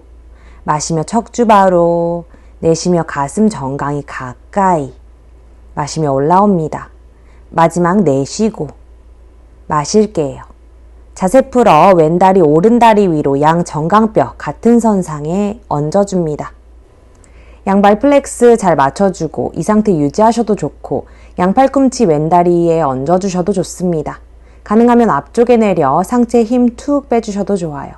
마시며 척추 바로, 내쉬며 가슴 정강이 가까이, 마시며 올라옵니다. 마지막 내쉬고, 마실게요. 자세 풀어 왼다리 오른다리 위로 양 정강뼈 같은 선상에 얹어줍니다. 양발 플렉스 잘 맞춰주고 이 상태 유지하셔도 좋고 양팔꿈치 왼다리에 얹어주셔도 좋습니다. 가능하면 앞쪽에 내려 상체 힘 툭 빼주셔도 좋아요.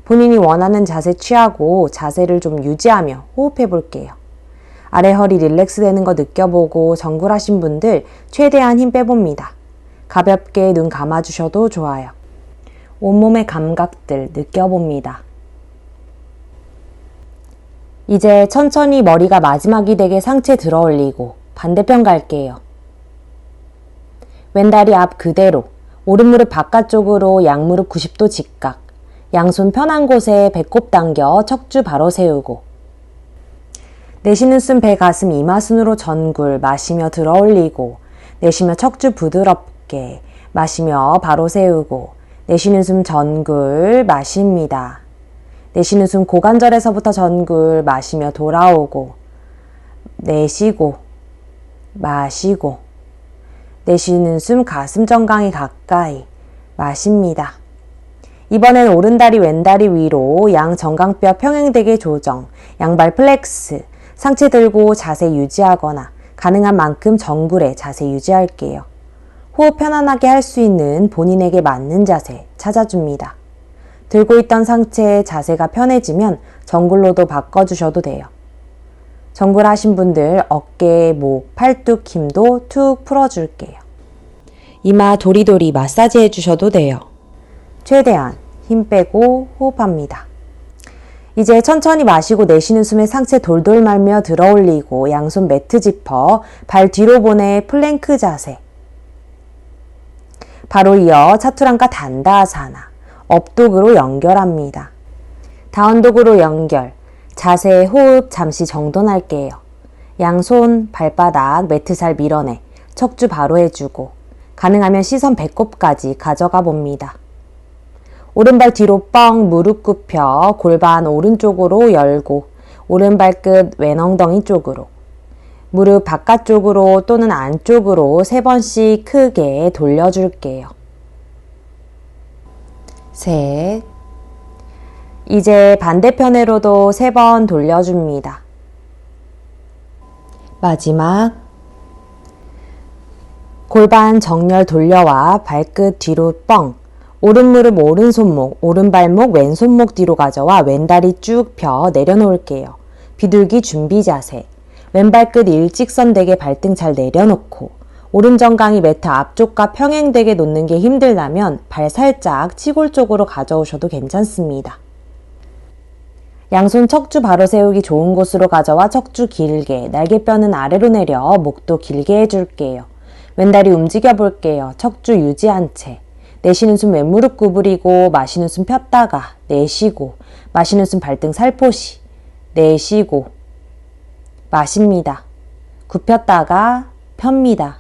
본인이 원하는 자세 취하고 자세를 좀 유지하며 호흡해 볼게요. 아래 허리 릴렉스 되는 거 느껴보고 정굴하신 분들 최대한 힘 빼봅니다. 가볍게 눈 감아주셔도 좋아요. 온몸의 감각들 느껴봅니다. 이제 천천히 머리가 마지막이 되게 상체 들어 올리고 반대편 갈게요. 왼다리 앞 그대로, 오른무릎 바깥쪽으로 양무릎 90도 직각, 양손 편한 곳에 배꼽 당겨 척추 바로 세우고, 내쉬는 숨 배 가슴 이마순으로 전굴 마시며 들어 올리고, 내쉬며 척추 부드럽게 마시며 바로 세우고, 내쉬는 숨 전굴 마십니다. 내쉬는 숨 고관절에서부터 전굴 마시며 돌아오고, 내쉬고 마시고, 내쉬는 숨 가슴 정강이 가까이 마십니다. 이번엔 오른다리 왼다리 위로 양 정강뼈 평행되게 조정, 양발 플렉스, 상체 들고 자세 유지하거나 가능한 만큼 정굴에 자세 유지할게요. 호흡 편안하게 할 수 있는 본인에게 맞는 자세 찾아줍니다. 들고 있던 상체의 자세가 편해지면 정굴로도 바꿔주셔도 돼요. 정굴 하신 분들 어깨, 목, 팔뚝 힘도 툭 풀어줄게요. 이마 도리도리 마사지 해주셔도 돼요. 최대한 힘 빼고 호흡합니다. 이제 천천히 마시고 내쉬는 숨에 상체 돌돌 말며 들어 올리고 양손 매트 짚어 발 뒤로 보내 플랭크 자세. 바로 이어 차투랑가 단다아사나, 업독으로 연결합니다. 다운독으로 연결, 자세 호흡 잠시 정돈할게요. 양손 발바닥 매트살 밀어내 척추 바로 해주고 가능하면 시선 배꼽까지 가져가 봅니다. 오른발 뒤로 뻥 무릎 굽혀 골반 오른쪽으로 열고 오른발끝 왼 엉덩이 쪽으로 무릎 바깥쪽으로 또는 안쪽으로 3번씩 크게 돌려줄게요. 셋. 이제 반대편으로도 3번 돌려줍니다. 마지막. 골반 정렬 돌려와 발끝 뒤로 뻥. 오른무릎 오른손목, 오른발목 왼손목 뒤로 가져와 왼다리 쭉 펴 내려놓을게요. 비둘기 준비 자세. 왼발끝 일직선 되게 발등 잘 내려놓고 오른정강이 매트 앞쪽과 평행되게 놓는 게 힘들다면 발 살짝 치골 쪽으로 가져오셔도 괜찮습니다. 양손 척추 바로 세우기 좋은 곳으로 가져와 척추 길게, 날개뼈는 아래로 내려 목도 길게 해줄게요. 왼다리 움직여 볼게요. 척추 유지한 채. 내쉬는 숨 왼무릎 구부리고 마시는 숨 폈다가 내쉬고 마시는 숨 발등 살포시 내쉬고 마십니다. 굽혔다가 펴니다.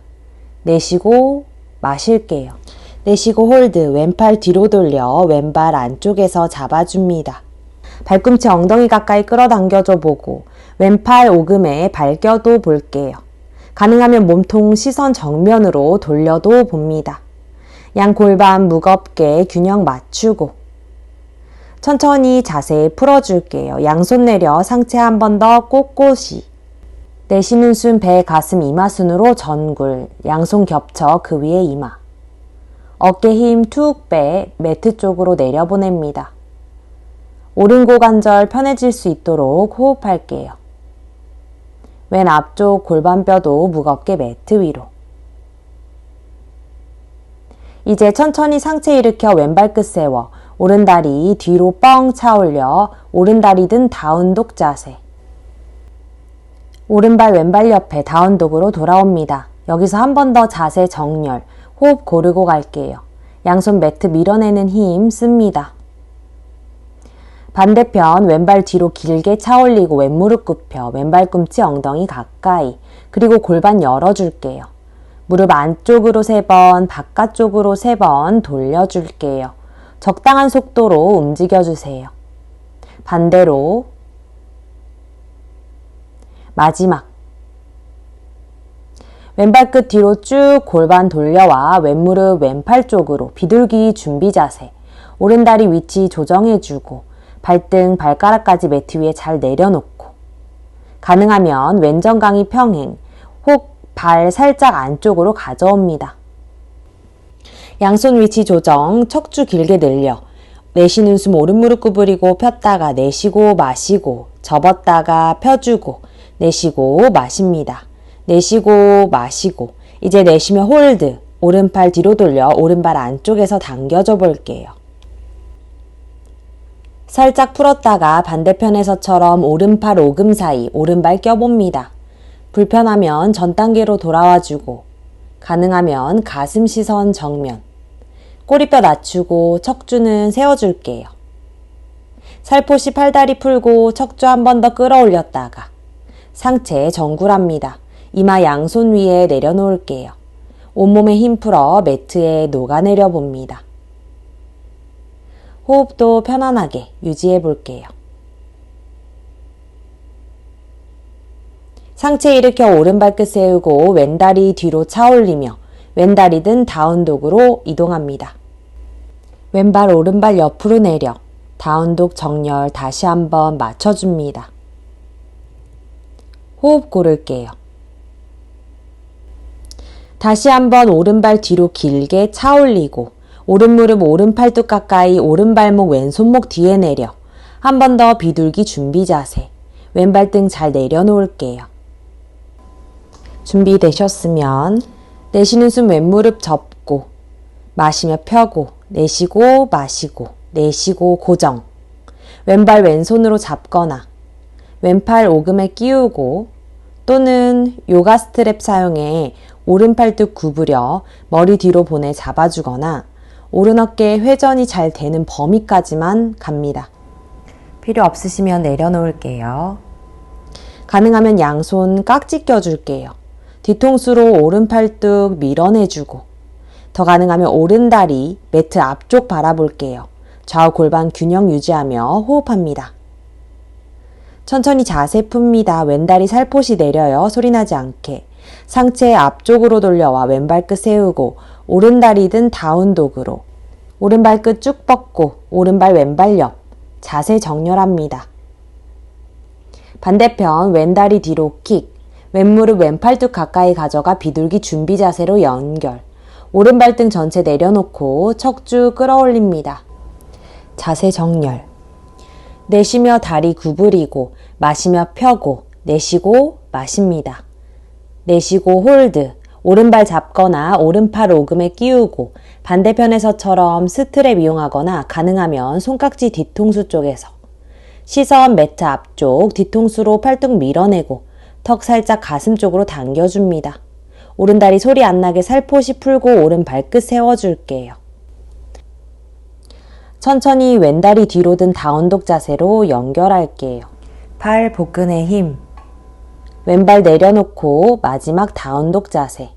내쉬고 마실게요. 내쉬고 홀드, 왼팔 뒤로 돌려 왼발 안쪽에서 잡아줍니다. 발꿈치 엉덩이 가까이 끌어당겨줘 보고 왼팔 오금에 발 껴도 볼게요. 가능하면 몸통 시선 정면으로 돌려도 봅니다. 양 골반 무겁게 균형 맞추고 천천히 자세 풀어줄게요. 양손 내려 상체 한 번 더 꼿꼿이 내쉬는 숨 배 가슴 이마순으로 전굴, 양손 겹쳐 그 위에 이마 어깨 힘 툭 빼 매트 쪽으로 내려보냅니다. 오른 고관절 편해질 수 있도록 호흡할게요. 왼 앞쪽 골반뼈도 무겁게 매트 위로. 이제 천천히 상체 일으켜 왼발끝 세워 오른다리 뒤로 뻥 차올려 오른다리 든 다운독 자세. 오른발 왼발 옆에 다운독으로 돌아옵니다. 여기서 한 번 더 자세 정렬, 호흡 고르고 갈게요. 양손 매트 밀어내는 힘 씁니다. 반대편 왼발 뒤로 길게 차올리고 왼무릎 굽혀 왼발꿈치 엉덩이 가까이 그리고 골반 열어줄게요. 무릎 안쪽으로 3번, 바깥쪽으로 3번 돌려줄게요. 적당한 속도로 움직여주세요. 반대로 마지막 왼발 끝 뒤로 쭉 골반 돌려와 왼무릎 왼팔 쪽으로 비둘기 준비 자세. 오른다리 위치 조정해주고 발등 발가락까지 매트 위에 잘 내려놓고 가능하면 왼정강이 평행, 혹 발 살짝 안쪽으로 가져옵니다. 양손 위치 조정, 척추 길게 늘려 내쉬는 숨 오른 무릎 구부리고 폈다가 내쉬고 마시고 접었다가 펴주고 내쉬고 마십니다. 내쉬고 마시고 이제 내쉬며 홀드, 오른팔 뒤로 돌려 오른발 안쪽에서 당겨줘 볼게요. 살짝 풀었다가 반대편에서처럼 오른팔 오금 사이 오른발 껴봅니다. 불편하면 전 단계로 돌아와주고 가능하면 가슴 시선 정면 꼬리뼈 낮추고 척추는 세워줄게요. 살포시 팔다리 풀고 척추 한 번 더 끌어올렸다가 상체 정굴합니다. 이마 양손 위에 내려놓을게요. 온몸에 힘 풀어 매트에 녹아내려 봅니다. 호흡도 편안하게 유지해 볼게요. 상체 일으켜 오른발끝 세우고 왼다리 뒤로 차올리며 왼다리든 다운독으로 이동합니다. 왼발 오른발 옆으로 내려 다운독 정렬 다시 한번 맞춰줍니다. 호흡 고를게요. 다시 한번 오른발 뒤로 길게 차올리고 오른무릎 오른팔뚝 가까이 오른발목 왼손목 뒤에 내려 한 번 더 비둘기 준비 자세. 왼발등 잘 내려놓을게요. 준비되셨으면 내쉬는 숨 왼무릎 접고 마시며 펴고 내쉬고 마시고 내쉬고 고정. 왼발 왼손으로 잡거나 왼팔 오금에 끼우고 또는 요가 스트랩 사용해 오른팔뚝 구부려 머리 뒤로 보내 잡아주거나 오른 어깨 회전이 잘 되는 범위까지만 갑니다. 필요 없으시면 내려놓을게요. 가능하면 양손 깍지 껴줄게요. 뒤통수로 오른팔뚝 밀어내주고 더 가능하면 오른다리 매트 앞쪽 바라볼게요. 좌우 골반 균형 유지하며 호흡합니다. 천천히 자세 풉니다. 왼다리 살포시 내려요. 소리나지 않게. 상체 앞쪽으로 돌려와 왼발끝 세우고 오른다리든 다운독으로 오른발끝 쭉 뻗고 오른발 왼발 옆 자세 정렬합니다. 반대편 왼다리 뒤로 킥 왼무릎 왼팔뚝 가까이 가져가 비둘기 준비 자세로 연결 오른발등 전체 내려놓고 척추 끌어올립니다. 자세 정렬 내쉬며 다리 구부리고 마시며 펴고 내쉬고 마십니다. 내쉬고 홀드 오른발 잡거나 오른팔 오금에 끼우고 반대편에서처럼 스트랩 이용하거나 가능하면 손깍지 뒤통수 쪽에서 시선 매트 앞쪽 뒤통수로 팔뚝 밀어내고 턱 살짝 가슴 쪽으로 당겨줍니다. 오른다리 소리 안 나게 살포시 풀고 오른 발끝 세워줄게요. 천천히 왼다리 뒤로 든 다운독 자세로 연결할게요. 팔 복근에 힘 왼발 내려놓고 마지막 다운독 자세.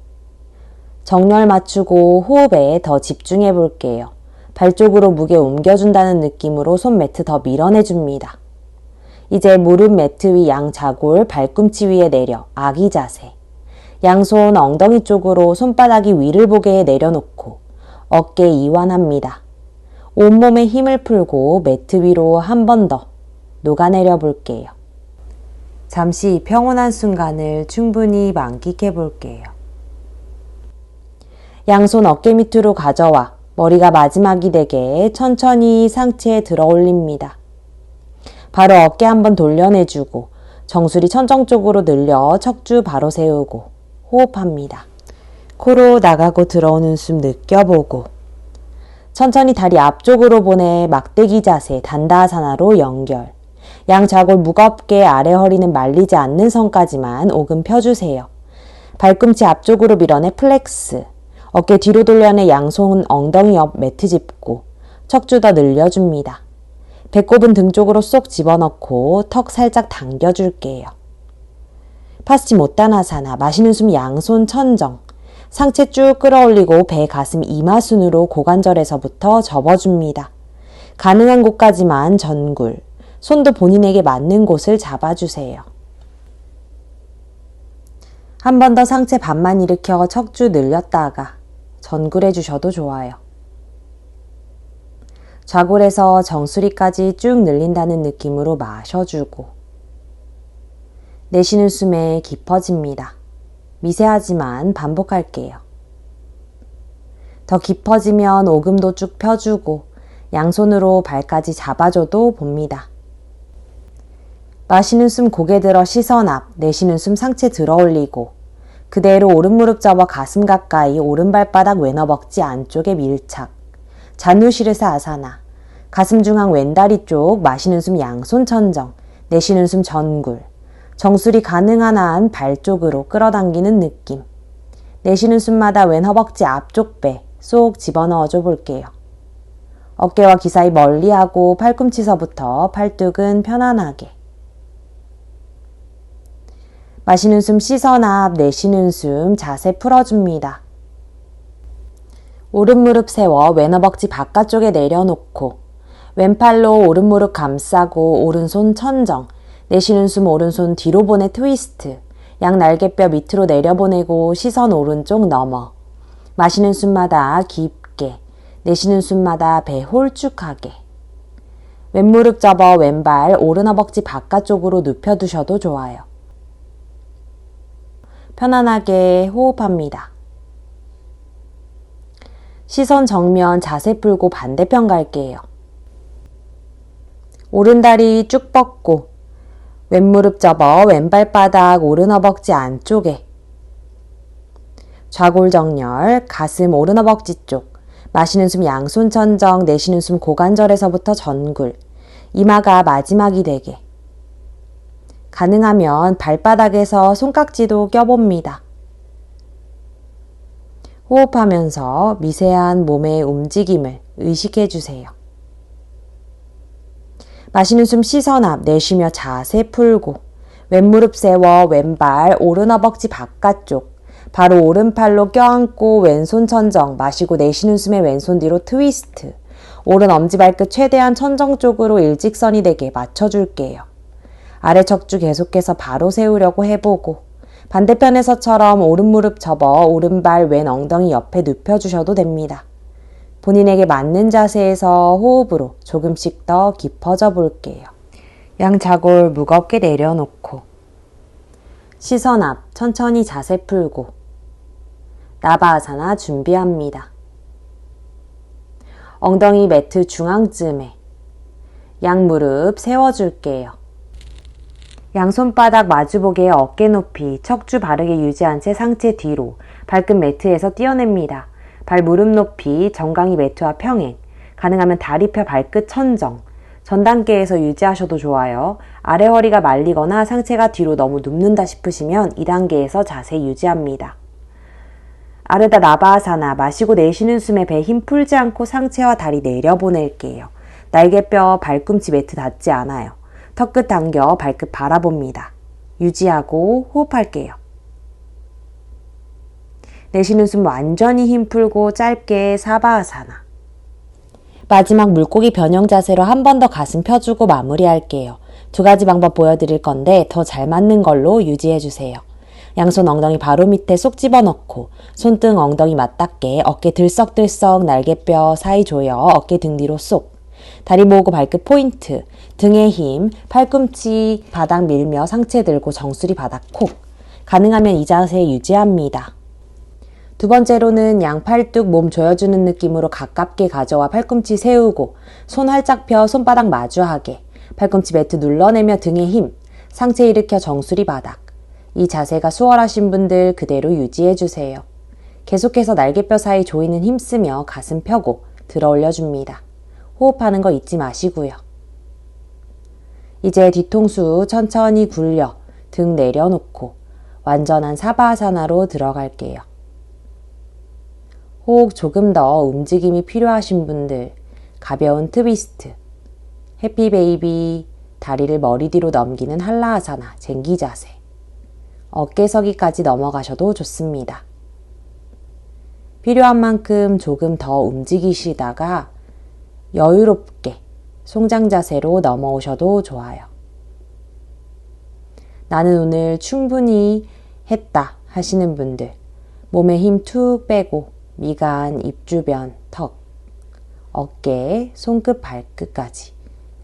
정렬 맞추고 호흡에 더 집중해 볼게요. 발 쪽으로 무게 옮겨준다는 느낌으로 손 매트 더 밀어내줍니다. 이제 무릎 매트 위 양자골 발꿈치 위에 내려 아기 자세. 양손 엉덩이 쪽으로 손바닥이 위를 보게 내려놓고 어깨 이완합니다. 온몸에 힘을 풀고 매트 위로 한 번 더 녹아내려 볼게요. 잠시 평온한 순간을 충분히 만끽해 볼게요. 양손 어깨 밑으로 가져와 머리가 마지막이 되게 천천히 상체에 들어 올립니다. 바로 어깨 한번 돌려내주고 정수리 천정 쪽으로 늘려 척추 바로 세우고 호흡합니다. 코로 나가고 들어오는 숨 느껴보고 천천히 다리 앞쪽으로 보내 막대기 자세 단다하사나로 연결. 양자골 무겁게 아래 허리는 말리지 않는 선까지만 오금 펴주세요. 발꿈치 앞쪽으로 밀어내 플렉스. 어깨 뒤로 돌려내 양손 엉덩이 옆 매트 짚고 척추 더 늘려줍니다. 배꼽은 등 쪽으로 쏙 집어넣고 턱 살짝 당겨줄게요. 파스치모타나사나 마시는 숨 양손 천정. 상체 쭉 끌어올리고 배, 가슴, 이마 순으로 고관절에서부터 접어줍니다. 가능한 곳까지만 전굴, 손도 본인에게 맞는 곳을 잡아주세요. 한 번 더 상체 반만 일으켜 척추 늘렸다가 전굴해 주셔도 좋아요. 좌골에서 정수리까지 쭉 늘린다는 느낌으로 마셔주고 내쉬는 숨에 깊어집니다. 미세하지만 반복할게요. 더 깊어지면 오금도 쭉 펴주고 양손으로 발까지 잡아줘도 봅니다. 마시는 숨 고개 들어 시선 앞, 내쉬는 숨 상체 들어 올리고 그대로 오른 무릎 접어 가슴 가까이 오른발바닥 왼허벅지 안쪽에 밀착. 자누시르사 아사나. 가슴 중앙 왼다리 쪽 마시는 숨 양손 천정, 내쉬는 숨 전굴. 정수리 가능한 한 발 쪽으로 끌어당기는 느낌. 내쉬는 숨마다 왼 허벅지 앞쪽 배 쏙 집어넣어줘 볼게요. 어깨와 귀 사이 멀리하고 팔꿈치서부터 팔뚝은 편안하게. 마시는 숨 시선 앞, 내쉬는 숨 자세 풀어줍니다. 오른 무릎 세워 왼 허벅지 바깥쪽에 내려놓고 왼팔로 오른 무릎 감싸고 오른손 천정, 내쉬는 숨 오른손 뒤로 보내 트위스트, 양 날개뼈 밑으로 내려보내고 시선 오른쪽 넘어. 마시는 숨마다 깊게, 내쉬는 숨마다 배 홀쭉하게. 왼무릎 접어 왼발 오른 허벅지 바깥쪽으로 눕혀두셔도 좋아요. 편안하게 호흡합니다. 시선 정면 자세 풀고 반대편 갈게요. 오른다리 쭉 뻗고 왼무릎 접어 왼발바닥 오른 허벅지 안쪽에 좌골 정렬, 가슴 오른 허벅지 쪽 마시는 숨 양손 천정, 내쉬는 숨 고관절에서부터 전굴, 이마가 마지막이 되게 가능하면 발바닥에서 손깍지도 껴봅니다. 호흡하면서 미세한 몸의 움직임을 의식해 주세요. 마시는 숨 시선 앞, 내쉬며 자세 풀고 왼무릎 세워 왼발 오른 허벅지 바깥쪽 바로 오른팔로 껴안고 왼손 천정, 마시고 내쉬는 숨에 왼손 뒤로 트위스트, 오른 엄지발끝 최대한 천정 쪽으로 일직선이 되게 맞춰줄게요. 아래 척추 계속해서 바로 세우려고 해보고 반대편에서처럼 오른 무릎 접어 오른발 왼 엉덩이 옆에 눕혀주셔도 됩니다. 본인에게 맞는 자세에서 호흡으로 조금씩 더 깊어져 볼게요. 양좌골 무겁게 내려놓고 시선 앞 천천히 자세 풀고 나바아사나 준비합니다. 엉덩이 매트 중앙쯤에 양무릎 세워줄게요. 양손바닥 마주보게 어깨 높이 척추 바르게 유지한 채 상체 뒤로 발끝 매트에서 띄어냅니다. 발 무릎 높이 정강이 매트와 평행, 가능하면 다리 펴 발끝 천정, 전 단계에서 유지하셔도 좋아요. 아래 허리가 말리거나 상체가 뒤로 너무 눕는다 싶으시면 2단계에서 자세 유지합니다. 아르다 나바아사나, 마시고 내쉬는 숨에 배 힘 풀지 않고 상체와 다리 내려보낼게요. 날개뼈 발꿈치 매트 닿지 않아요. 턱끝 당겨 발끝 바라봅니다. 유지하고 호흡할게요. 내쉬는 숨 완전히 힘 풀고 짧게 사바아사나. 마지막 물고기 변형 자세로 한 번 더 가슴 펴주고 마무리할게요. 두 가지 방법 보여드릴 건데 더 잘 맞는 걸로 유지해주세요. 양손 엉덩이 바로 밑에 쏙 집어넣고 손등 엉덩이 맞닿게 어깨 들썩들썩 날개뼈 사이 조여 어깨 등 뒤로 쏙. 다리 모으고 발끝 포인트, 등에 힘, 팔꿈치 바닥 밀며 상체 들고 정수리 바닥 콕. 가능하면 이 자세 유지합니다. 두 번째로는 양팔뚝 몸 조여주는 느낌으로 가깝게 가져와 팔꿈치 세우고 손 활짝 펴 손바닥 마주하게 팔꿈치 매트 눌러내며 등에 힘, 상체 일으켜 정수리 바닥. 이 자세가 수월하신 분들 그대로 유지해주세요. 계속해서 날개뼈 사이 조이는 힘쓰며 가슴 펴고 들어 올려줍니다. 호흡하는 거 잊지 마시고요. 이제 뒤통수 천천히 굴려 등 내려놓고 완전한 사바아사나로 들어갈게요. 호흡 조금 더 움직임이 필요하신 분들 가벼운 트위스트, 해피베이비, 다리를 머리 뒤로 넘기는 할라아사나, 쟁기 자세, 어깨 서기까지 넘어가셔도 좋습니다. 필요한 만큼 조금 더 움직이시다가 여유롭게 송장 자세로 넘어오셔도 좋아요. 나는 오늘 충분히 했다 하시는 분들, 몸에 힘 툭 빼고 미간, 입 주변, 턱, 어깨, 손끝, 발끝까지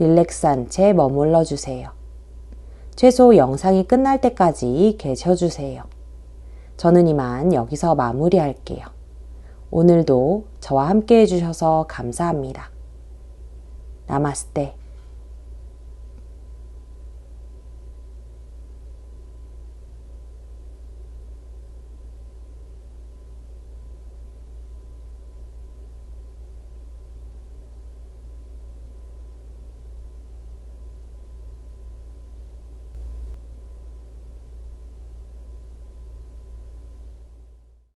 릴렉스한 채 머물러 주세요. 최소 영상이 끝날 때까지 계셔주세요. 저는 이만 여기서 마무리할게요. 오늘도 저와 함께 해주셔서 감사합니다. 나마스테.